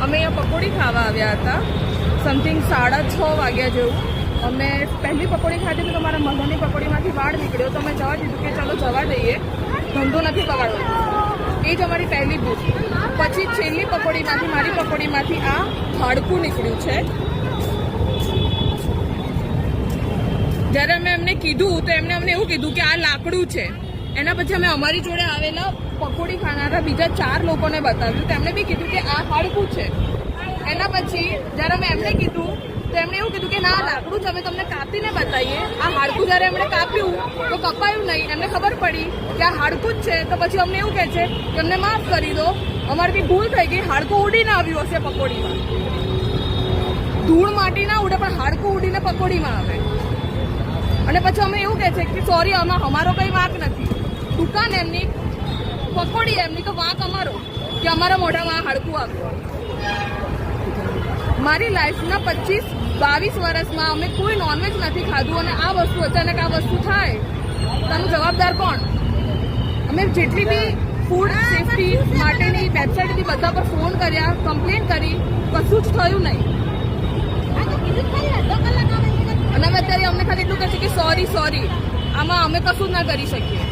અમે અહીંયા પકોડી ખાવા આવ્યા હતા સમથિંગ 6:30 વાગ્યા જેવું. અમે પહેલી પકોડી ખાધી તો તમારા મગની પકોડીમાંથી વાળ નીકળ્યો તો અમે જવા દીધું કે ચાલો જવા દઈએ, ધંધો નથી બગાડવો. એ જ અમારી પહેલી ભૂલ. પછી છેલ્લી પકોડીમાંથી મારી પકોડીમાંથી આ હાડકું નીકળ્યું છે. જ્યારે અમે એમને કીધું તો એમને અમને એવું કીધું કે આ લાકડું છે. એના પછી અમે અમારી જોડે આવેલા પકોડી ખાનારા બીજા 4 લોકોને બતાવ્યું તો એમને બી કીધું કે આ હાડકું છે. એના પછી જ્યારે અમે એમને કીધું તો એમણે એવું કીધું કે ના લાકડું છે, અમે તમને કાપીને બતાવીએ. આ હાડકું જ્યારે એમણે કાપ્યું તો કપાયું નહીં. એમને ખબર પડી કે આ હાડકું જ છે તો પછી અમને એવું કહે છે કે અમને માફ કરી દો, અમારી ભૂલ થઈ ગઈ. હાડકું ઉડીને આવ્યું હશે પકોડીમાં. ધૂળ માટી ના ઉડે પણ હાડકું ઉડીને પકોડીમાં આવે. અને પછી અમે એવું કહે છે કે સોરી, આમાં અમારો કંઈ વાંક નથી. દુકાન એમની, પકોડી એમની, તો વાંક અમારો કે અમારા મોઢામાં હાડકું આવ્યું. મારી લાઈફના 25-22 વર્ષમાં અમે કોઈ નોનવેજ નથી ખાધું અને આ વસ્તુ અચાનક આ વસ્તુ થાય તો આનું જવાબદાર કોણ? અમે જેટલી બી ફૂડ સેફટી માટેની વેબસાઇટથી બધા પર ફોન કર્યા, કમ્પ્લેન કરી, કશું જ થયું નહીં. અને હવે અત્યારે અમને ખાલી એટલું કહે છે કે સોરી, આમાં અમે કશું જ ના કરી શકીએ.